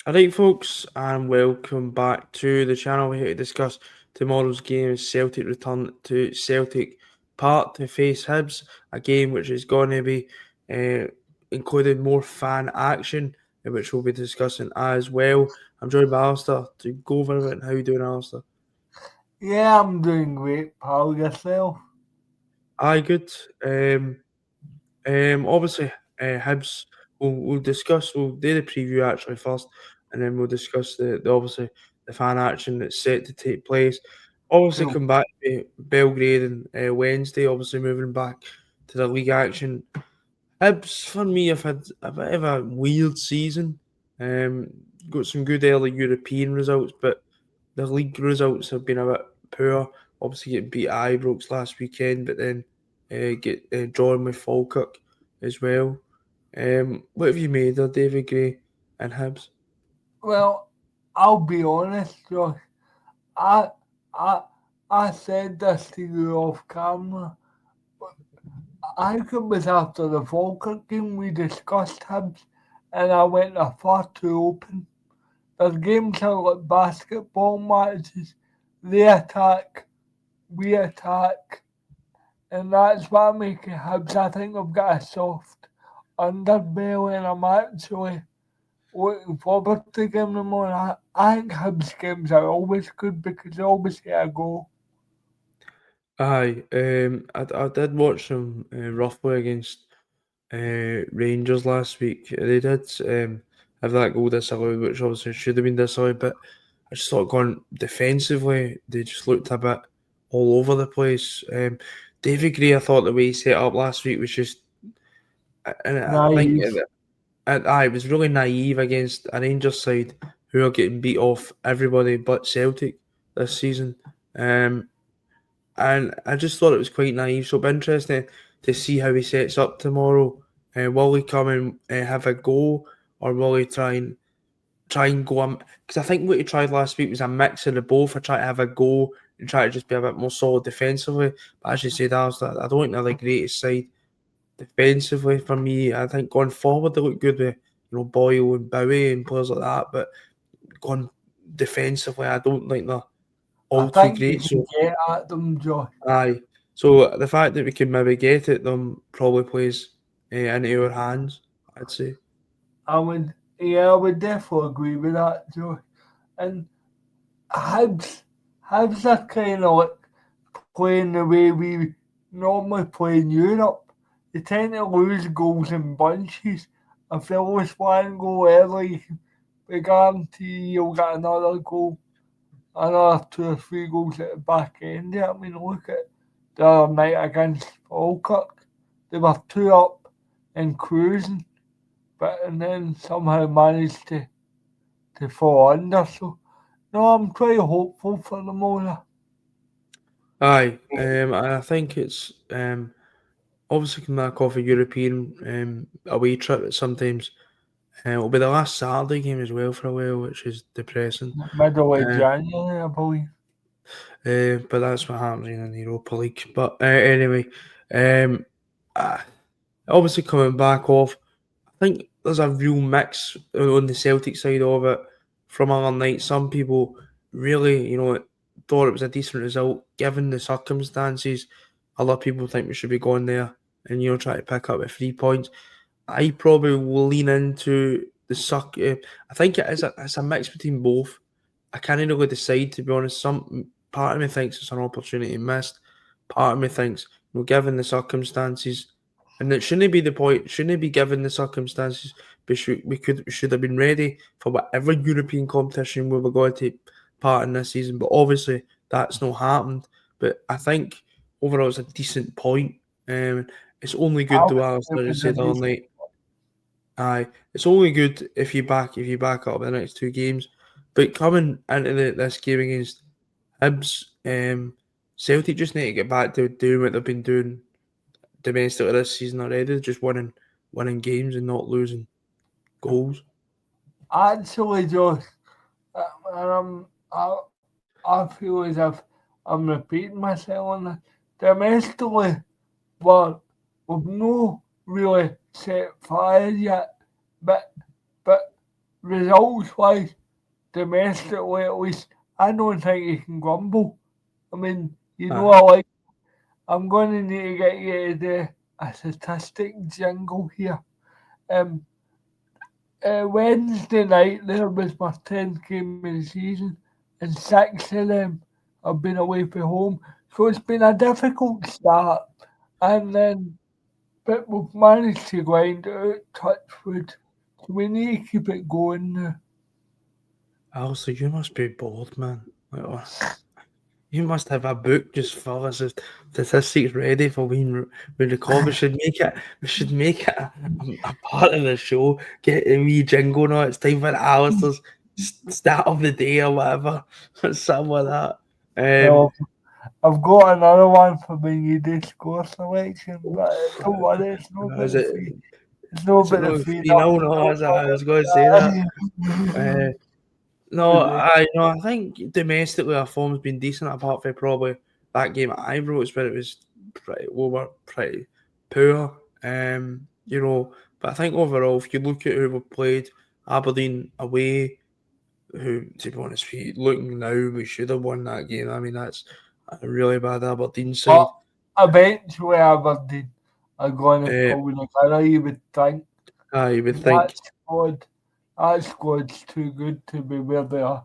Alright, folks, and welcome back to the channel. We're here to discuss tomorrow's game as Celtic return to Celtic Park to face Hibs, a game which is going to be including more fan action, which we'll be discussing as well. I'm joined by Alistair to go over it. How you doing, Alistair? Yeah, I'm doing great, pal. Yourself? Aye, good. Obviously, Hibs. We'll discuss. We'll do the preview actually first, and then we'll discuss the obviously the fan action that's set to take place. Obviously, Cool. come back to Belgrade on Wednesday. Obviously, moving back to the league action. Hibs for me have had a bit of a weird season. Um, got some good early European results, but the league results have been a bit poor. Obviously, getting beat at Ibrox last weekend, but then get drawing with Falkirk as well. What have you made of David Gray and Hibs? Well, I'll be honest, Josh. I, I, I said this to you off camera. I think it was after the Falkirk game we discussed Hibs, and I went a far too open. Their games are like basketball matches. They attack, we attack, and that's what makes Hibs. I think I've got a soft underbelly, and I'm actually looking forward to getting them on. I think Hibs games are always good because they always get a goal. Aye, I did watch them roughly against Rangers last week. They did have that goal disallowed, which obviously should have been disallowed, but I just thought going defensively, they just looked a bit all over the place. David Gray, I thought the way he set up last week was just, and I think Naive. it was really naive against a Rangers side who are getting beat off everybody but Celtic this season. Um, and I just thought it was quite naive. So it'll be interesting to see how he sets up tomorrow. Will he come and have a go, or will he try and go? Because I think what he tried last week was a mix of the both. I try to have a go and try to just be a bit more solid defensively. But as you said, Alistair, I don't think they're the greatest side defensively for me. I think going forward they look good with Boyle and Bowie and players like that. But going defensively, I don't think they're I all too think you great. can So get at them, Josh. aye. So the fact that we can maybe get at them probably plays into our hands, I'd say. I would definitely agree with that, Josh. And Hibs, Hibs are kind of like playing the way we normally play in Europe. They tend to lose goals in bunches. If they lose one goal early, we guarantee you'll get another goal, another two or three goals at the back end. I mean, look at the other night against Falkirk. They were two up and cruising, but and then somehow managed to fall under. So, no, I'm pretty hopeful for the Mona. Aye, and I think it's obviously coming back off a European away trip. That sometimes it'll be the last Saturday game as well for a while, which is depressing. Middle of Uh, January, I believe. but that's what happens in the Europa League. But anyway, um, uh, obviously coming back off. I think there's a real mix on the Celtic side of it from other nights. Some people really, thought it was a decent result given the circumstances. Other people think we should be going there and try to pick up the 3 points. I probably will lean into the suck. I think it's a mix between both. I can't really decide, to be honest. Some part of me thinks it's an opportunity missed. Part of me thinks, given the circumstances, and it shouldn't be the point. Shouldn't it be given the circumstances? We should have been ready for whatever European competition we were going to take part in this season. But obviously that's not happened. But I think overall it's a decent point. It's only I good would to say it Alistair just was a said the other decent. night. Aye, it's only good if you back up the next two games. But coming into this game against Hibs, Celtic just need to get back to doing what they've been doing domestically this season already, just winning games and not losing goals. Actually, Josh, and I feel as if I'm repeating myself on this. Domestically, well, we've no really set fire yet, but but results wise, domestically at least, I don't think you can grumble. I mean, Aye. I'm going to need to get you to do a statistic jingle here. Um, Wednesday night there was my 10th game of the season, and 6 of them have been away from home. So it's been a difficult start, and then but we've managed to grind it out, touch wood. So we need to keep it going now. Also, you must be bored, man. Like, you must have a book just full of statistics ready for when we record. We should make it a part of the show. Get a wee jingle now. It's time for Alistair's start of the day or whatever. Something like that. Um, Well, I've got another one for when you do score selection, but don't worry, is it it's not is it about the not free 3-0? numbers. No, I was going to say that. Don't Uh, worry. no, I think domestically our form's been decent apart from probably that game at Ibrox where it was we were pretty poor. But I think overall, if you look at who we've played, Aberdeen away, who to be honest, looking now, we should have won that game. I mean, that's a really bad Aberdeen side. But eventually Aberdeen are going to Uh, pull together, you would think. you would 'Cause that think. squad, that squad's too good to be where they are.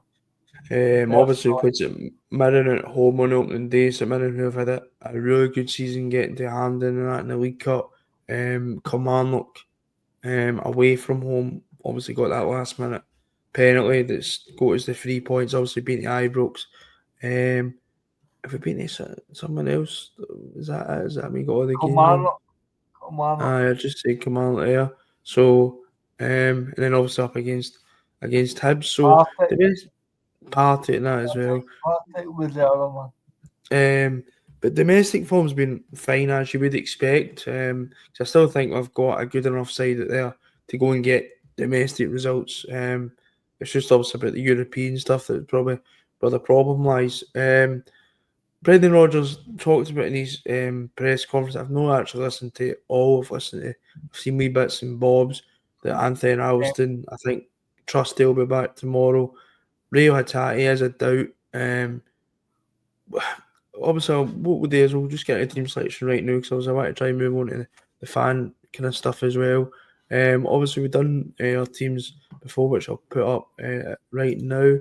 They're Obviously, we sorry. played at Mirren at home on opening day, so Mirren who have had a really good season getting to Hampden and that in the League Cup. Kilmarnock away from home, obviously got that last minute penalty that's got us the 3 points, obviously beating Ibrox. Have we been to someone else? Is that it? Is that we got all the games in? Kilmarnock, Kilmarnock. I just say Kilmarnock there. So, and then obviously up against Hibs. So Partick, the best party in that as well. Partick was the other one. But domestic form's been fine as you would expect. 'Cause I still think we've got a good enough side out there to go and get domestic results. It's just obviously about the European stuff that probably where the problem lies. Brendan Rodgers talked about in his press conference. I've not actually listened to it all. I've seen wee bits and bobs that Anthony Um, Alston, I think Trusty will be back tomorrow. Rio Hatati is a doubt. Obviously, what we'll do is we'll just get a team selection right now because I want to try and move on to the fan kind of stuff as well. Obviously, we've done our teams before, which I'll put up right now.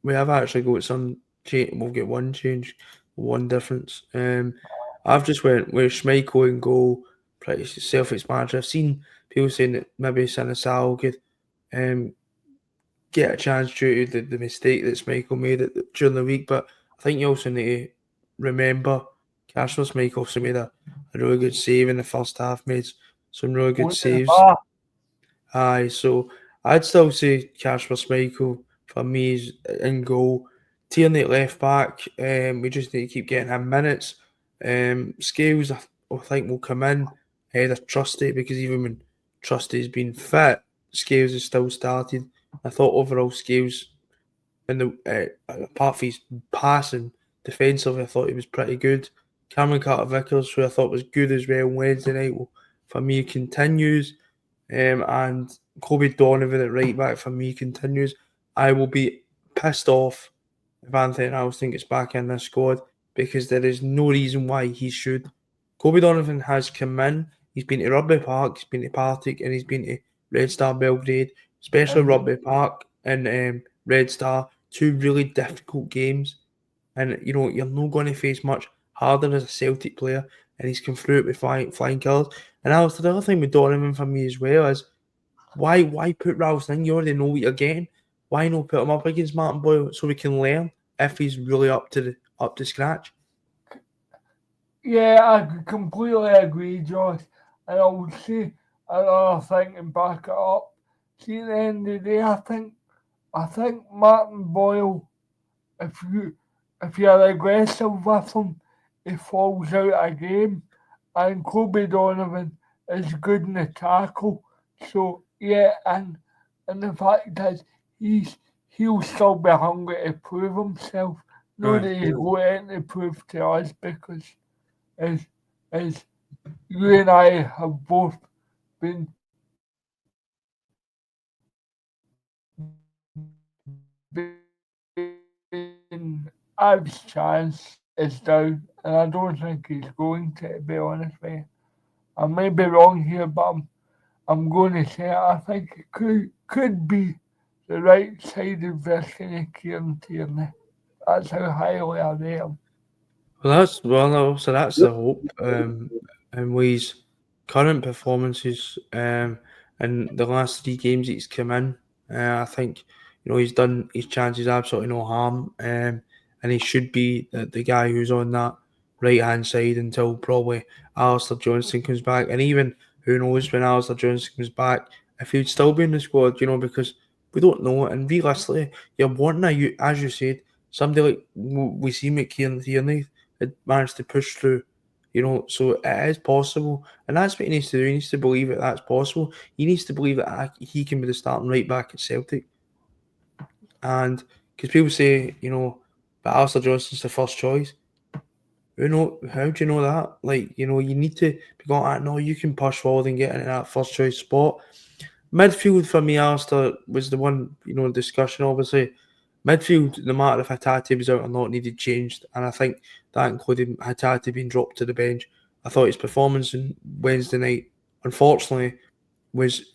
We have actually got some change. We'll get one change, one difference. I've just went with Schmeichel in goal, pretty self-explanatory. I've seen people saying that maybe Sinisal could um, get a chance due to the mistake that Schmeichel made during the week, but I think you also need to remember Casper Schmeichel also made a really good save in the first half, made some really good going to the saves. bar. Aye, so I'd still say Casper Schmeichel for me is in goal. Tierney at left back, we just need to keep getting him minutes. Scales, I think, will come in ahead of Trusty because even when Trusty's been fit, Scales has still started. I thought overall Scales, in the apart from his passing defensively, I thought he was pretty good. Cameron Carter Vickers, who I thought was good as well Wednesday night, will, for me continues. And Kobe Donovan at right back for me continues. I will be pissed off if Anthony Alston gets back in this squad because there is no reason why he should. Kobe Donovan has come in. He's been to Rugby Park, he's been to Partick, and he's been to Red Star Belgrade, especially And Rugby Park and Red Star. Two really difficult games, and you're not going to face much harder as a Celtic player. And he's come through it with flying colours. And Alistair, the other thing with Donovan for me as well is why put Ralston in? You already know what you're getting. Why not put him up against Martin Boyle so we can learn if he's really up to scratch? yeah, I completely agree, Josh. And I would say another thing and back it up. See, at the end of the day, I think Martin Boyle, if you if you're aggressive with him, he falls out of game. And Kobe Donovan is good in the tackle. So yeah, and the fact is he'll still be hungry to prove himself. Not Aye. that he's got anything to prove to us because as as you and I have both been Ab's chance is down, and I don't think he's going to be honest with you. I may be wrong here, but I'm going to say it. I think it could be the right sided version of Kieran Tierney. That's how highly I rate him. So that's the hope. And with his current performances, in the last three games he's come in, I think he's done his chances absolutely no harm. And he should be the guy who's on that right hand side until probably Alistair Johnston comes back. And even who knows when Alistair Johnston comes back, if he'd still be in the squad, because we don't know. And realistically, you're wanting as you said, somebody like we see McKeon Tierney had managed to push through. So it is possible, and that's what he needs to do. He needs to believe that that's possible. He needs to believe that he can be the starting right back at Celtic. And because people say, but Alistair Johnston's the first choice. How do you know that? You need to be going, no, you can push forward and get into that first choice spot. Midfield for me, Alistair was the one, discussion, obviously. Midfield, no matter if Hatate was out or not, needed changed. And I think that included Hatate being dropped to the bench. I thought his performance on Wednesday night, unfortunately, was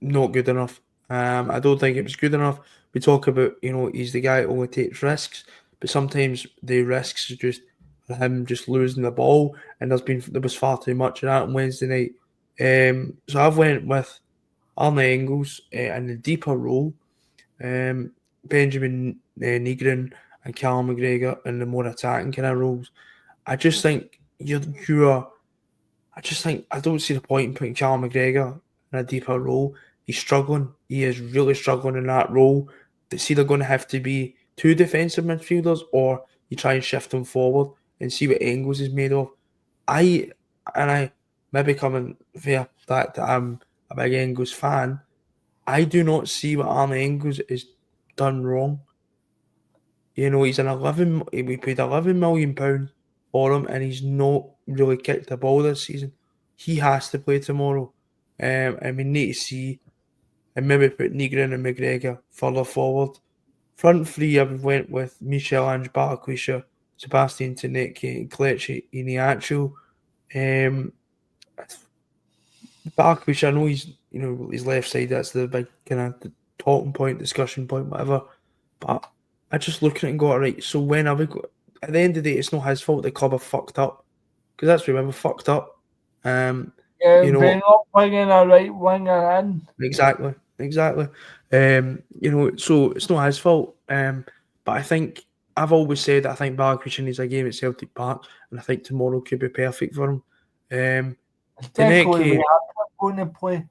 not good enough. I don't think it was good enough. We talk about, he's the guy who only takes risks, but sometimes the risks is just him just losing the ball, and there was far too much of that on Wednesday night. So I've went with Arne Engels in the deeper role, Benjamin Negrin and Callum McGregor in the more attacking kind of roles. I just think I don't see the point in putting Callum McGregor in a deeper role. He's struggling. He is really struggling in that role. It's either going to have to be two defensive midfielders, or you try and shift them forward and see what Engels is made of. I maybe coming via that I'm a big Engels fan. I do not see what Arne Engels has done wrong. He's we paid £11 million for him, and he's not really kicked the ball this season. He has to play tomorrow. And we need to see, and maybe put Negrin and McGregor further forward. Front three, I went with Michel Ange Barakwisha, Sebastian Tanecki, and Kelechi Iheanacho. Barakwisha, I know he's his left side. That's the big kind of talking point, discussion point, whatever. But I just look at it and go, all right, so when are we at the end of the day, it's not his fault the club are fucked up. Because that's where we fucked up. Yeah, You they're know, not bringing a right winger in. exactly. So it's not his fault. But I think I've always said that I think Barakwisha needs a game at Celtic Park, and I think tomorrow could be perfect for him. Especially Tanecki, with Hibs going to play.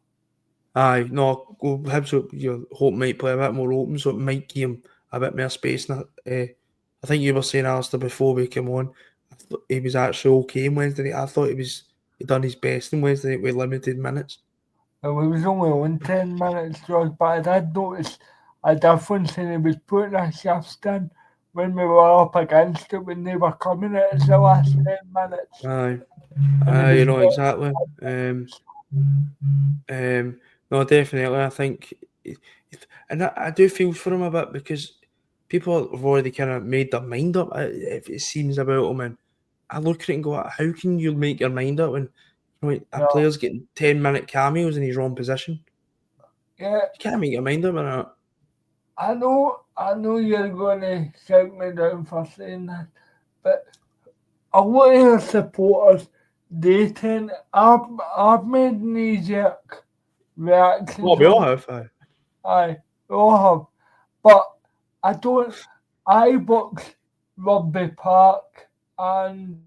aye, no, well, Hibs, your hope might play a bit more open, so it might give him a bit more space. I think you were saying, Alistair, before we came on, I thought he was actually okay in Wednesday night. I thought he done his best in Wednesday night with limited minutes. And we was only on 10 minutes, George, but I did notice a difference, and he was putting a shift in when we were up against it, when they were coming at us the last 10 minutes. Aye, And he was exactly. Um, no, definitely. I think, and I do feel for him a bit because people have already kind of made their mind up. If it seems about him, and I look at it and go, how can you make your mind up when a yeah, player's getting 10-minute cameos in his wrong position? yeah, You can't make your mind up on that. I know you're going to shout me down for saying that, but a lot of your supporters, they tend, I've made knee-jerk Well, reactions we all on, have. aye, we all have, but I don't, I box Rugby Park and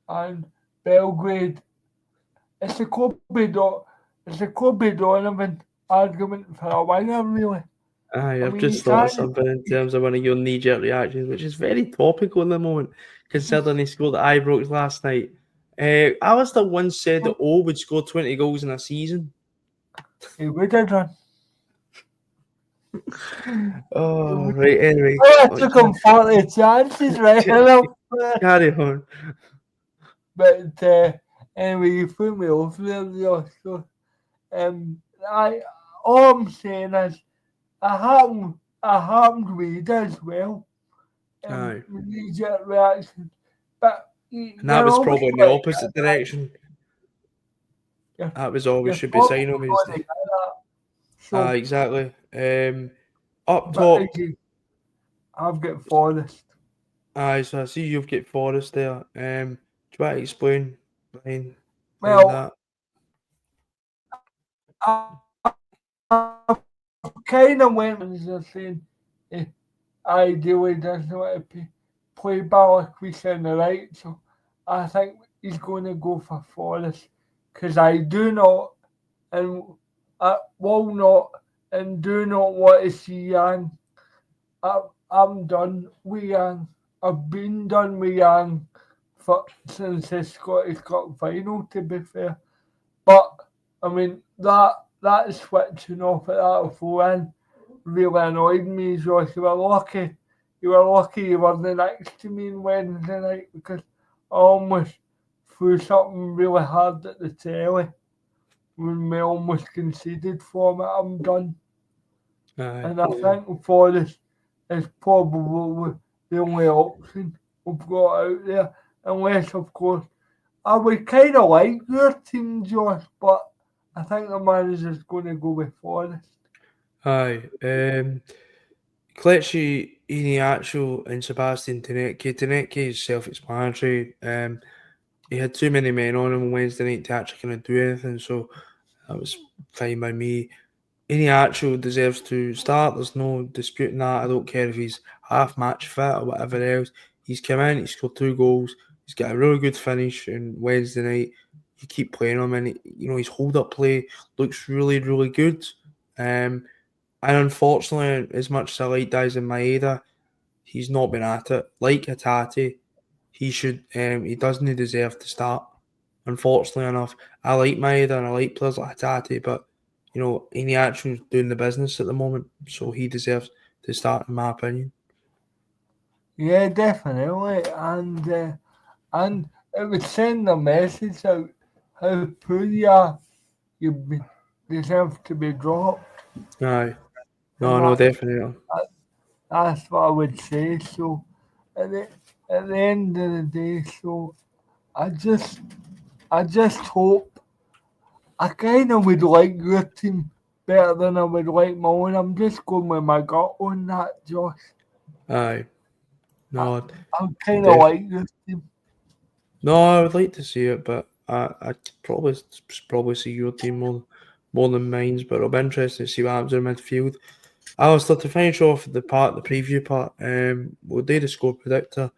and Belgrade. It's a it's a Kobe Donovan argument for a winger, really. I I've mean, you just thought of can't. something in terms of one of your knee-jerk reactions, which is very topical in the moment, considering he scored at Ibrox last night. Alistair once said that O would score 20 goals in a season. He would have done. Oh, right, anyway. I took him 40 chances, right enough. Carry on. But anyway, you threw me off there, Josh. So, I all I'm saying is I happened with as well. Aye. knee-jerk reaction. But And that you're was always probably in the going to get opposite that. direction. You're, That was all we you're should be probably saying on going to Wednesday. get that. Aye, So, exactly. Up but top, again, I've got Forest. aye, so I see you've got Forest there. Do you want to explain behind Well, that? I've kind of went on as saying he ideally doesn't want to play Ballack on the right, so I think he's going to go for Forest because I do not and I will not and do not want to see Yang. I'm done with Yang. I've been done with Yang since the Scottish Cup final, to be fair. But I mean that switching off at that full really annoyed me, Josh. You were lucky you weren't next to me on Wednesday night because I almost threw something really hard at the telly when we almost conceded from it. I'm done. Aye. And I think Forest is probably the only option we've got out there. Unless of course I would kinda like your team, Josh, but I think the manager's gonna go with Forest. Aye. Kelechi Iheanacho and Sebastian Tenetke. Tenetke is self-explanatory. He had too many men on him on Wednesday night to actually kind of do anything, so that was fine by me. Iheanacho deserves to start. There's no disputing that. I don't care if he's half match fit or whatever else. He's come in. He scored 2 goals. He's got a really good finish on Wednesday night. You keep playing him, and his hold up play looks really, really good. Um, and unfortunately, as much as I like Dyson Maeda, he's not been at it. Like Hatate, he should. He doesn't deserve to start. Unfortunately enough, I like Maeda and I like players like Hatate, but Iheanacho's doing the business at the moment, so he deserves to start, in my opinion. Yeah, definitely. And it would send a message out how poor you are. Deserve to be dropped. Aye, And no, definitely. that's what I would say. So at the at the end of the day, so I just I just hope I kinda would like your team better than I would like my own. I'm just going with my gut on that, Josh. Aye, I, no, I kinda def. like your team. No, I would like to see it, but I probably see your team more than mine's. But it'll be interesting to see what happens in midfield. Alistair, to finish off the preview part, we'll do the score predictor,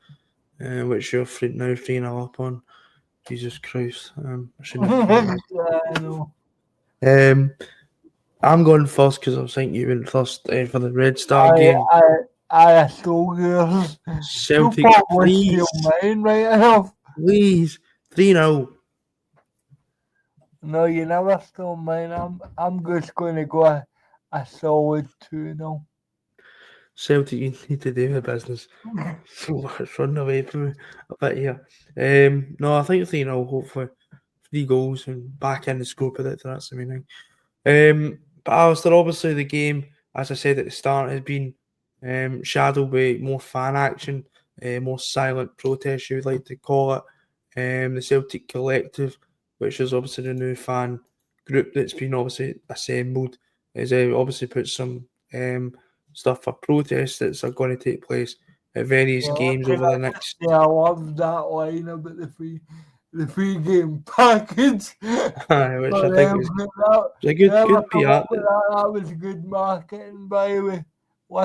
which you're now 3-0 up on. Jesus Christ, I shouldn't have thought that. Yeah, I know. Um, I'm going first because I was thinking you went first for the Red Star I game. I I stole yours. You Celtic, probably please, steal mine right enough. please, 3-0. No, you never stole mine. I'm just gonna go a solid 2-0. Celtic, you need to do the business. So it's running away from me a bit here. No, I think 3-0, hopefully. 3 goals and back in the score predictor, that's the main thing. But Alistair, obviously the game, as I said at the start, has been shadowed by more fan action, more silent protest, you would like to call it. The Celtic Collective, which is obviously the new fan group that's been obviously assembled, has obviously put some stuff for protests that are going to take place at various Yeah, games can over I the just next. say I love that line about the free game package Which I for think them. was That, a good whoever good come up PR. with that, that was good marketing, by the way.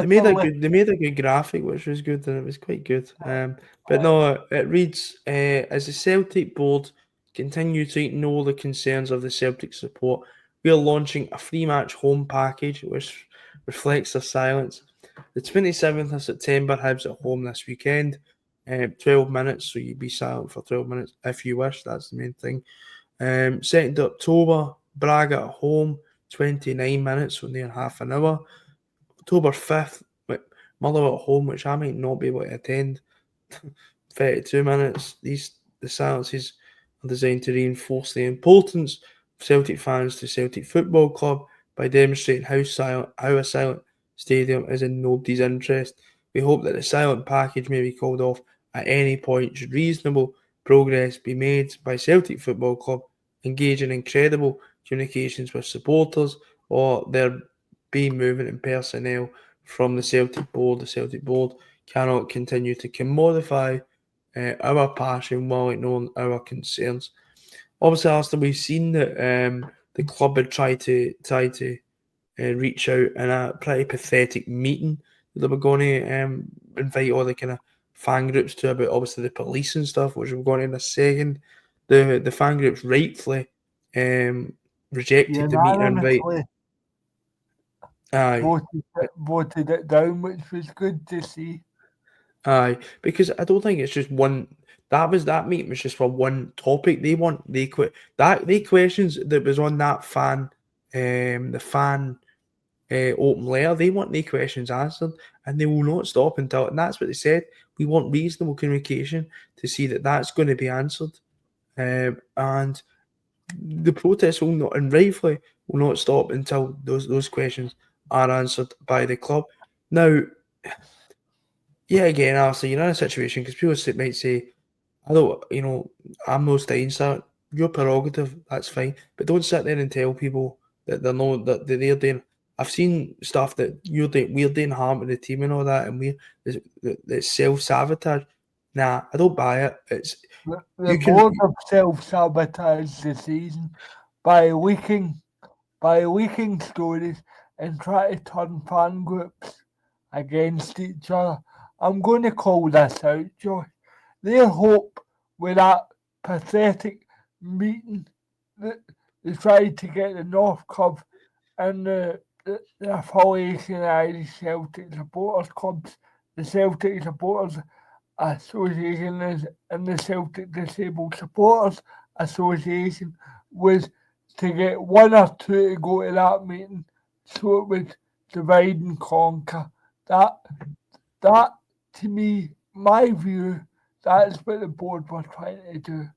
They made a Literally. good they made a good graphic, which was good, and it was quite good. But no, it reads as the Celtic board continue to ignore the concerns of the Celtic support, we are launching a free match home package which reflects their silence. The 27th of September, Hibs at home this weekend. 12 minutes, so you'd be silent for 12 minutes if you wish. That's the main thing. 2nd October, Braga at home, 29 minutes, so near half an hour. October 5th, Motherwell at home, which I might not be able to attend. 32 minutes. The silences are designed to reinforce the importance of Celtic fans to Celtic Football Club by demonstrating how a silent stadium is in nobody's interest. We hope that the silent package may be called off at any point should reasonable progress be made by Celtic Football Club engaging in credible communications with supporters or there be movement in personnel from the Celtic board. The Celtic board cannot continue to commodify our passion while ignoring our concerns. Obviously, Alistair, we've seen that the club had tried to reach out in a pretty pathetic meeting that they were going to invite all the kind of fan groups to about obviously the police and stuff, which we're going to in a second. The fan groups rightfully rejected the meeting invite. Unanimously Aye, voted it down, which was good to see. aye, because I don't think it's just one. That meeting was just for one topic. They questions that was on that the fan open letter. They want their questions answered, and they will not stop until. And that's what they said. We want reasonable communication to see that that's going to be answered, and the protest will not, and rightfully will not stop until those questions are answered by the club. Now, yeah, again, Alistair, you're in a situation because people might say, I don't, I'm no Steinstart. Your prerogative, that's fine. But don't sit there and tell people that they're doing. I've seen stuff that we're doing harm to the team and all that, and it's self sabotage. Nah, I don't buy it. The board have self-sabotaged the season by leaking stories and trying to turn fan groups against each other. I'm going to call this out, Joy. Their hope with that pathetic meeting that they tried to get the North Club and the affiliation of Irish Celtic supporters clubs, the Celtic Supporters Association and the Celtic Disabled Supporters Association was to get one or two to go to that meeting so it would divide and conquer. That to me, my view, that's what the board were trying to do.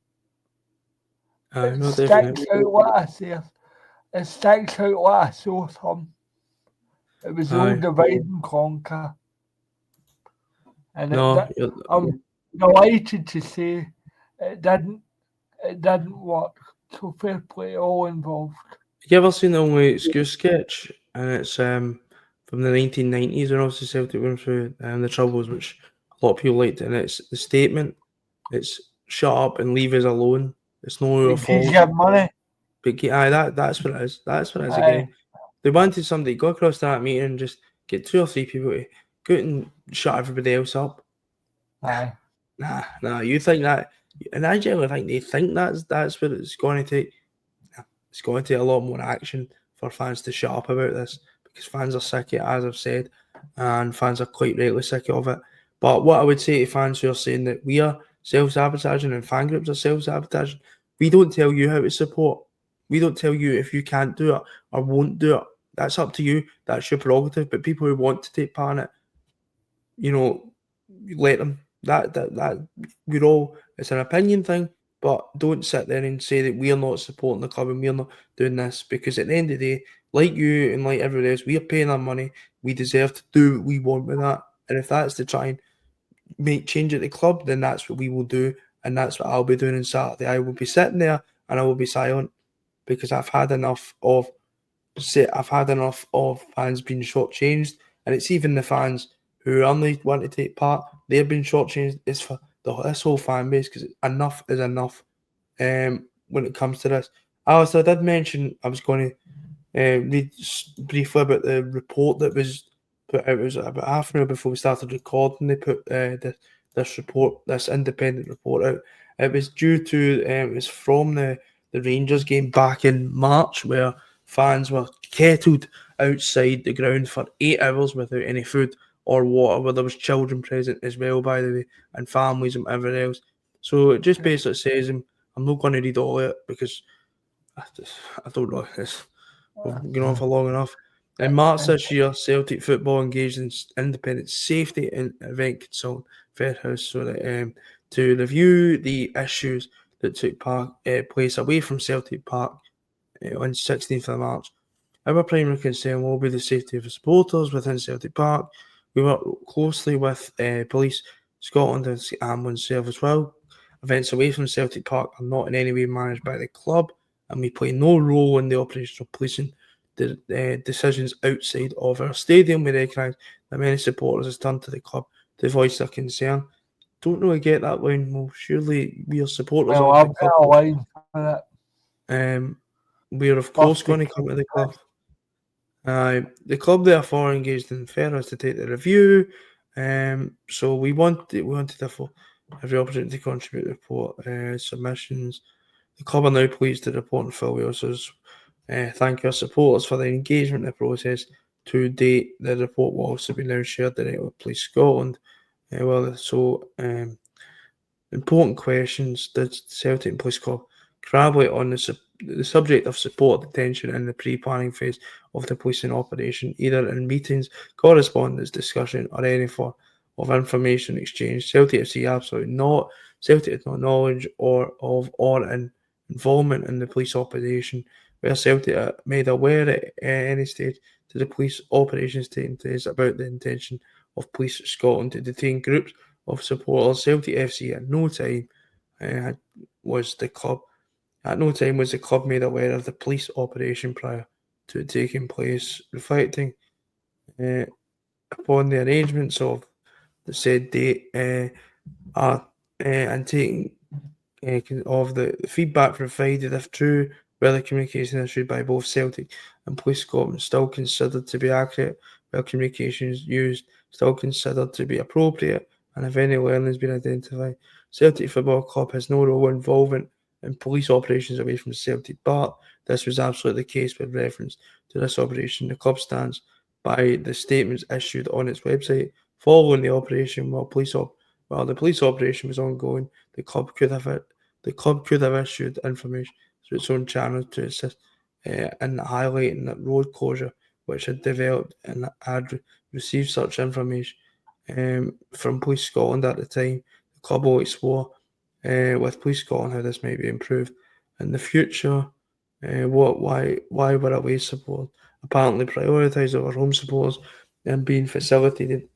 It no, sticks definitely. out what I say. It sticks out what I saw some. It was all Aye. divide and conquer. And No, I'm delighted to say it didn't work. So fair play all involved. you ever seen the Only Excuse sketch? And it's from the 1990s when obviously Celtic went through the Troubles, which a lot of people liked. And it's the statement, it's shut up and leave us alone. It's no your It gives fault. you money. But that's what it is. That's what it is Aye. again. They wanted somebody to go across that meeting and just get 2 or 3 people to go out and shut everybody else up. Aye. Nah, you think that, and I generally think that's what it's going to take. It's going to take a lot more action for fans to shut up about this because fans are sick of it, as I've said, and fans are quite rightly sick of it. But what I would say to fans who are saying that we are self-sabotaging and fan groups are self-sabotaging, we don't tell you how to support. We don't tell you if you can't do it or won't do it. That's up to you. That's your prerogative. But people who want to take part in it, let them. That we're all. It's an opinion thing, but don't sit there and say that we're not supporting the club and we're not doing this because at the end of the day, like you and like everybody else, we're paying our money. We deserve to do what we want with that. And if that's to try and make change at the club, then that's what we will do, and that's what I'll be doing on Saturday. I will be sitting there and I will be silent because I've had enough of fans being shortchanged, and it's even the fans who only want to take part. They've been shortchanged. It's for this whole fan base because enough is enough. When it comes to this, Alistair, I did mention I was going to read briefly about the report that was put out. It was about half an hour before we started recording. They put this independent report out. It was due to it was from the Rangers game back in March where fans were kettled outside the ground for 8 hours without any food or water, where there was children present as well, by the way, and families and everything else. So it just basically says, I'm not going to read all of it because I don't know. We've gone on for long enough. In March this year, Celtic Football engaged in independent safety and event consultant Fairhouse to review the issues that took place away from Celtic Park on 16th of March. Our primary concern will be the safety of the supporters within Celtic Park. We work closely with Police Scotland and Ambulance Service. While events away from Celtic Park are not in any way managed by the club, and we play no role in the operational policing decisions outside of our stadium, we recognise that many supporters have turned to the club to voice their concern. Don't really get that line. Well, surely we are supporters Well, of the I've club. got a line for We're of it. course Birthday going to come to the club. The club therefore engaged in fairness to take the review. So we wanted therefore every opportunity to contribute to report submissions. The club are now pleased to report in full. We also thank our supporters for their engagement in the process. To date, the report will also be now shared directly with Police Scotland. Important questions. Did Celtic and Police Club collaborate on the subject of support detention in the pre-planning phase of the policing operation, either in meetings, correspondence, discussion, or any form of information exchange? Celtic FC absolutely not. Celtic had no knowledge or involvement in the police operation. Where Celtic are made aware at any stage to the police operations taking place about the intention of Police Scotland to detain groups of supporters. Celtic FC at no time was the club made aware of the police operation prior to it taking place, reflecting uh, upon the arrangements of the said date and taking of the feedback provided, if true, whether communication issued by both Celtic and Police Scotland still considered to be accurate, whether communications used still considered to be appropriate, and if any learning has been identified. Celtic Football Club has no role involvement in police operations away from Celtic, but this was absolutely the case with reference to this operation. The club stands by the statements issued on its website following the operation. While the police operation was ongoing, the club could have issued information through its own channels to assist in highlighting that road closure which had developed and had received such information from Police Scotland at the time. The club will explore with Police Scotland how this might be improved in the future. Why were away support apparently prioritised over home supporters and being facilitated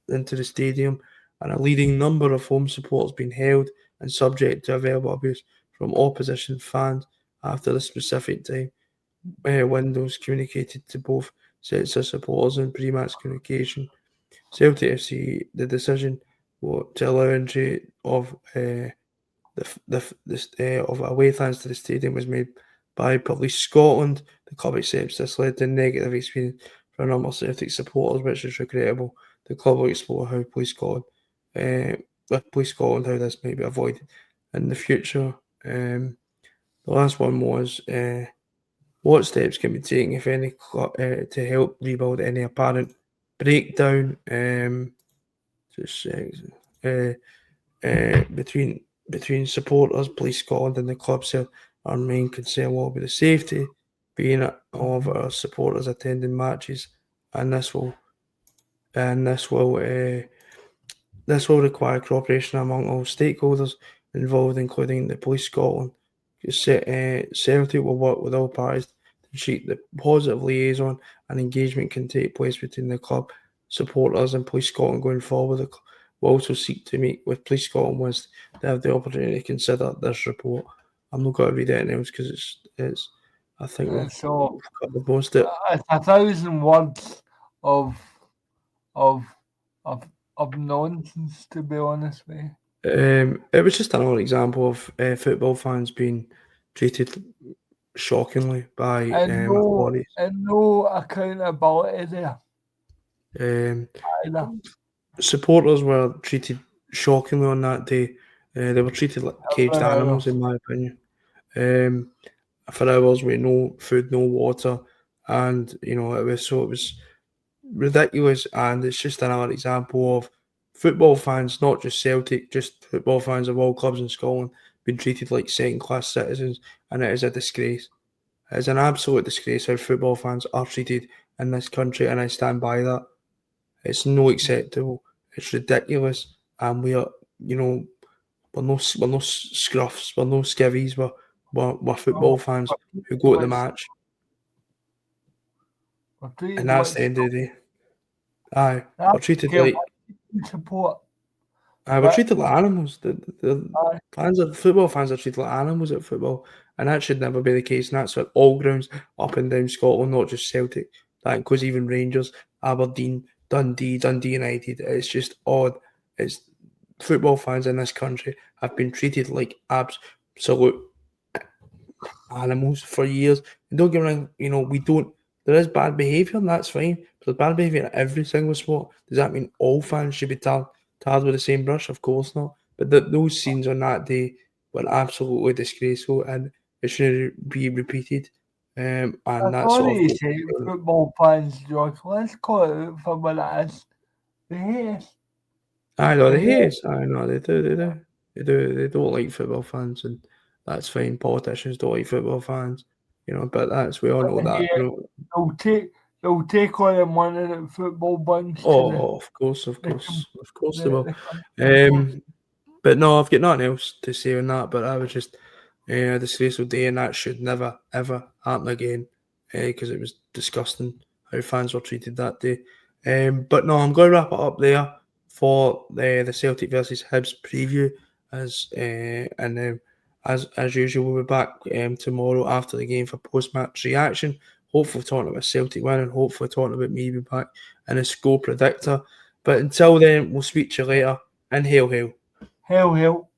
into the stadium, and a leading number of home supporters being held and subject to available abuse from opposition fans after the specific time windows communicated to both sets of supporters and pre-match communication. Celtic FC, the decision to allow entry of of away fans to the stadium was made by Police Scotland. The club accepts this led to negative experience for a number of Celtic supporters, which is regrettable. The club will explore how Police Scotland, how this may be avoided in the future. The last one was what steps can be taken, if any, to help rebuild any apparent breakdown just, between supporters, Police Scotland, and the club. So our main concern will be the safety, being of our supporters attending matches, and this will require cooperation among all stakeholders involved, including the Police Scotland. Celtic will work with all parties to ensure the positive liaison and engagement can take place between the club, supporters, and Police Scotland going forward. The club will also seek to meet with Police Scotland once they have the opportunity to consider this report. I'm not going to read anything else because it's I think So we've covered most of it. it's 1,000 words of of of of nonsense, to be honest with you. It was just another example of football fans being treated shockingly by authorities. And no accountability there Um, either. Supporters were treated shockingly on that day. They were treated like caged For animals, hours. in my opinion. Um, for hours with no food, no water, and it was ridiculous. And it's just another example of football fans, not just Celtic, just football fans of all clubs in Scotland, being treated like second-class citizens, and it is a disgrace. It is an absolute disgrace how football fans are treated in this country, and I stand by that. It's no acceptable. It's ridiculous, and we are, you know, we're no scruffs, we're no skivvies, we're football Oh, fans we're who treated go to the like match, we're and treated that's like the end of the day. Aye, I we're treated get like what you support, we're but treated like animals. The I fans of football fans are treated like animals at football, and that should never be the case. And that's at all grounds up and down Scotland, not just Celtic. That includes even Rangers, Aberdeen, Dundee United. It's just odd. It's football fans in this country have been treated like absolute animals for years. And don't get me wrong, we don't. There is bad behaviour, and that's fine. But there's bad behaviour in every single sport. Does that mean all fans should be tarred with the same brush? Of course not. But those scenes on that day were absolutely disgraceful, and it shouldn't be repeated. And that's sort of sorry to say football fans, George. Let's call it out for what it is. They hate us. I know they They hate hate us. I know they do. They do. They do. They don't like football fans, and that's fine. Politicians don't like football fans, but we all know that. they'll take they'll take all the money that football brings to Oh, the com- of course they will. the country. But no, I've got nothing else to say on that. But I was just a disgraceful day, and that should never ever happen again, because it was disgusting how fans were treated that day. But no, I'm going to wrap it up there for the Celtic versus Hibs preview, and as usual, we'll be back tomorrow after the game for post match reaction. Hopefully, talking about Celtic win, and hopefully talking about me being back in a score predictor. But until then, we'll speak to you later, and hail, hail. Hell, hell.